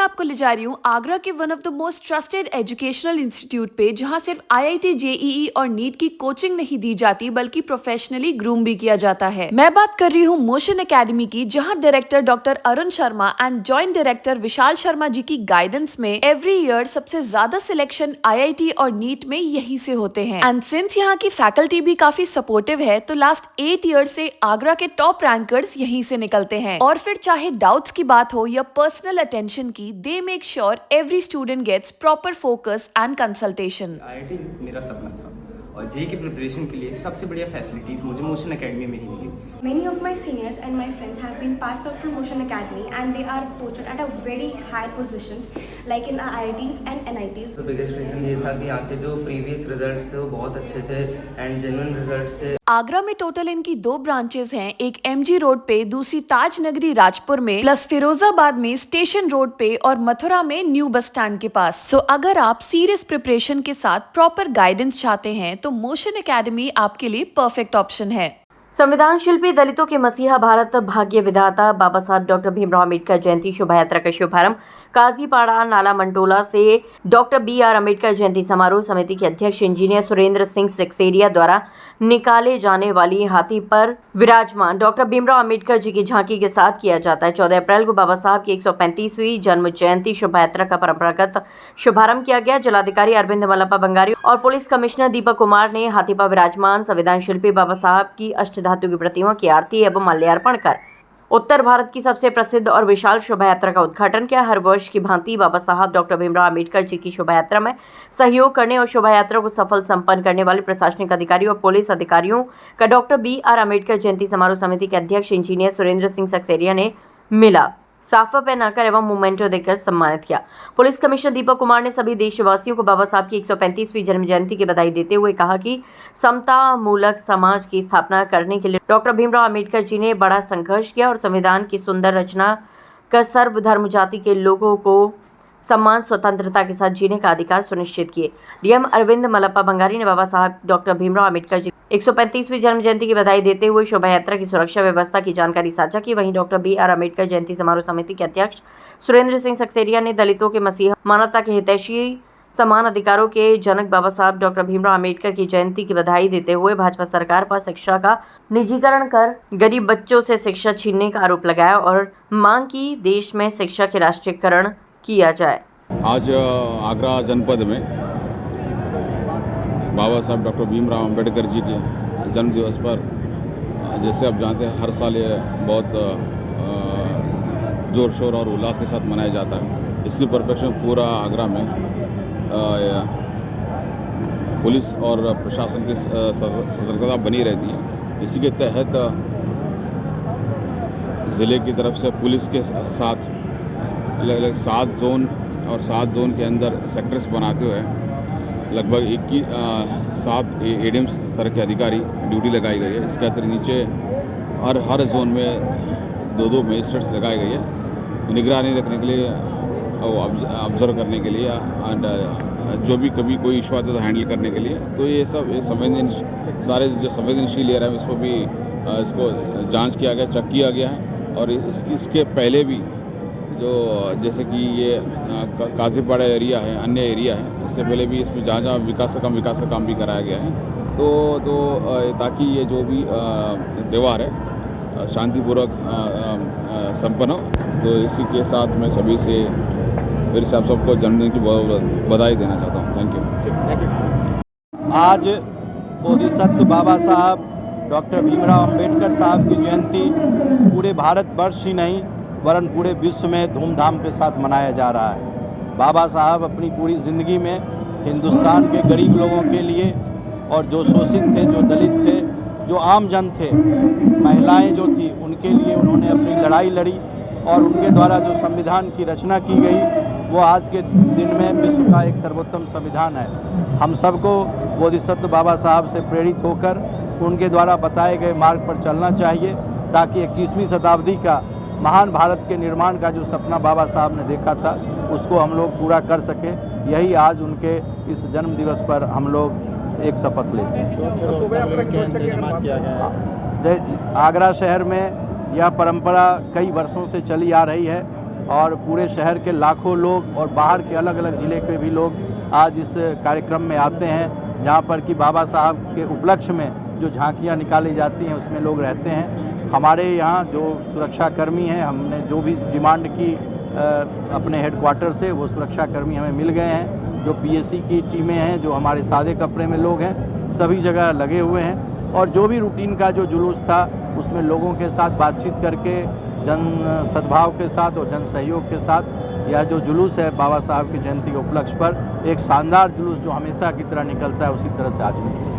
आपको ले जा रही हूँ आगरा के one of the most trusted educational institute पे, जहाँ सिर्फ आईआईटी, जेईई और नीट की कोचिंग नहीं दी जाती बल्कि प्रोफेशनली ग्रूम भी किया जाता है। मैं बात कर रही हूँ मोशन एकेडमी की, जहाँ director doctor Arun Sharma and joint director Vishal Sharma ji की गाइडेंस में एवरी ईयर सबसे ज्यादा सिलेक्शन आईआईटी और नीट में यही से होते हैं। एंड सिंस यहाँ की फैकल्टी भी काफी सपोर्टिव है, तो लास्ट 8 ईयर से आगरा के टॉप रैंकर्स यहीं से निकलते हैं। और फिर चाहे डाउट्स की बात हो या पर्सनल अटेंशन की, they make sure every student gets proper focus and consultation. IIT मेरा सपना था और जेईई की प्रिपरेशन के लिए सबसे बढ़िया फैसिलिटीज मुझे मोशन एकेडमी में ही मिली। Many of my seniors and my friends have been passed out from Motion Academy and they are posted at a very high positions like in IITs and NITs. तो biggest reason ये था कि यहाँ के जो previous results थे वो बहुत अच्छे थे एंड जेन्युइन रिजल्ट्स थे। आगरा में टोटल इनकी 2 ब्रांचेस हैं, एक एमजी रोड पे, दूसरी ताज नगरी राजपुर में, प्लस फिरोजाबाद में स्टेशन रोड पे और मथुरा में न्यू बस स्टैंड के पास। सो अगर आप सीरियस प्रिपरेशन के साथ प्रॉपर गाइडेंस चाहते हैं तो मोशन एकेडमी आपके लिए परफेक्ट ऑप्शन है। संविधान शिल्पी, दलितों के मसीहा, भारत भाग्य विधाता बाबा साहब डॉक्टर भीमराव अम्बेडकर जयंती शोभा यात्रा का शुभारंभ काजीपाड़ा नाला मंडोला से डॉक्टर BR अम्बेडकर जयंती समारोह समिति के अध्यक्ष इंजीनियर सुरेंद्र सिंह सक्सेरिया द्वारा निकाले जाने वाली हाथी पर विराजमान डॉक्टर भीमराव अम्बेडकर जी की झांकी के साथ किया जाता है। 14 अप्रैल को बाबा साहब की 135वीं जन्म जयंती शोभा यात्रा का परंपरागत शुभारंभ किया गया। जिलाधिकारी अरविंद मल्लप्पा बंगारी और पुलिस कमिश्नर दीपक कुमार ने हाथी पर विराजमान संविधान शिल्पी बाबा साहब की धातु की प्रतिमा की आरती एवं माल्यार्पण कर उत्तर भारत की सबसे प्रसिद्ध और विशाल शोभा यात्रा का उद्घाटन किया। हर वर्ष की भांति बाबा साहब डॉक्टर भीमराव अम्बेडकर जी की शोभा यात्रा में सहयोग करने और शोभा यात्रा को सफल संपन्न करने वाले प्रशासनिक अधिकारियों और पुलिस अधिकारियों का डॉक्टर BR अम्बेडकर जयंती समारोह समिति के अध्यक्ष इंजीनियर सुरेंद्र सिंह सक्सेरिया ने मिला साफा पहनाकर एवं मोमेंटो देकर सम्मानित किया। पुलिस कमिश्नर दीपक कुमार ने सभी देशवासियों को बाबा साहब की 135वीं जन्म जयंती की बधाई देते हुए कहा कि समता मूलक समाज की स्थापना करने के लिए डॉक्टर भीमराव अम्बेडकर जी ने बड़ा संघर्ष किया और संविधान की सुंदर रचना कर सर्वधर्म जाति के लोगों को सम्मान स्वतंत्रता के साथ जीने का अधिकार सुनिश्चित किए। डीएम अरविंद मल्लप्पा बंगारी ने बाबा साहब डॉक्टर भीमराव अम्बेडकर जी 135वीं जन्म जयंती की बधाई देते हुए शोभा यात्रा की सुरक्षा व्यवस्था की जानकारी साझा की। वहीं डॉक्टर BR अम्बेडकर जयंती समारोह समिति के अध्यक्ष सुरेंद्र सिंह सक्सेरिया ने दलितों के मसीहा, मानवता के हितैषी, समान अधिकारों के जनक बाबा साहब डॉक्टर भीमराव अम्बेडकर की जयंती की बधाई देते हुए भाजपा सरकार पर शिक्षा का निजीकरण कर गरीब बच्चों से शिक्षा छीनने का आरोप लगाया और मांग की देश में शिक्षा के राष्ट्रीयकरण किया जाए। आज आगरा जनपद में बाबा साहब डॉक्टर भीमराव अम्बेडकर जी के जन्म दिवस पर, जैसे आप जानते हैं, हर साल ये बहुत जोर शोर और उल्लास के साथ मनाया जाता है। इसकी परिप्रेक्ष्य में पूरा आगरा में पुलिस और प्रशासन की सतर्कता बनी रहती है। इसी के तहत ज़िले की तरफ से पुलिस के साथ अलग-अलग 7 जोन और 7 जोन के अंदर सेक्टर्स बनाते हुए लगभग 7 ADM स्तर के अधिकारी ड्यूटी लगाई गई है। इसके अतिरिक्त नीचे हर जोन में 2-2 मजिस्ट्रेट्स लगाए गए हैं निगरानी रखने के लिए, ऑब्जर्व करने के लिए, एंड जो भी कभी कोई इशू आता है तो हैंडल करने के लिए। तो ये सब सारे जो संवेदनशील एरिया है इसको भी इसको जांच किया गया, चेक किया गया है। और इसके पहले भी जो जैसे कि ये काजीपाड़ा एरिया है, अन्य एरिया है, इससे पहले भी इसमें जहाँ विकास का काम भी कराया गया है। तो ताकि ये जो भी त्यौहार है शांतिपूर्वक संपन्न हो। तो इसी के साथ मैं सभी से फिर से आप सबको जन्मदिन की बधाई देना चाहता हूँ। Thank you. आज बोधिसत्व बाबा साहब डॉक्टर भीमराव अम्बेडकर साहब की जयंती पूरे भारतवर्ष ही नहीं वरन पूरे विश्व में धूमधाम के साथ मनाया जा रहा है। बाबा साहब अपनी पूरी ज़िंदगी में हिंदुस्तान के गरीब लोगों के लिए और जो शोषित थे, जो दलित थे, जो आम जन थे, महिलाएं जो थी, उनके लिए उन्होंने अपनी लड़ाई लड़ी और उनके द्वारा जो संविधान की रचना की गई वो आज के दिन में विश्व का एक सर्वोत्तम संविधान है। हम सबको बोधिसत्व बाबा साहब से प्रेरित होकर उनके द्वारा बताए गए मार्ग पर चलना चाहिए ताकि 21वीं शताब्दी का महान भारत के निर्माण का जो सपना बाबा साहब ने देखा था उसको हम लोग पूरा कर सकें। यही आज उनके इस जन्म दिवस पर हम लोग एक शपथ लेते हैं। आगरा शहर में यह परंपरा कई वर्षों से चली आ रही है। और पूरे शहर के लाखों लोग और बाहर के अलग अलग ज़िले के भी लोग आज इस कार्यक्रम में आते हैं, जहाँ पर कि बाबा साहब के उपलक्ष्य में जो झांकियाँ निकाली जाती हैं उसमें लोग रहते हैं। हमारे यहाँ जो सुरक्षाकर्मी हैं, हमने जो भी डिमांड की अपने हेडक्वार्टर से, वो सुरक्षाकर्मी हमें मिल गए हैं। जो पीएसी की टीमें हैं, जो हमारे सादे कपड़े में लोग हैं, सभी जगह लगे हुए हैं। और जो भी रूटीन का जो जुलूस था उसमें लोगों के साथ बातचीत करके, जन सद्भाव के साथ और जन सहयोग के साथ यह जो जुलूस है बाबा साहब की जयंती के उपलक्ष्य पर, एक शानदार जुलूस जो हमेशा की तरह निकलता है, उसी तरह से आज भी निकला।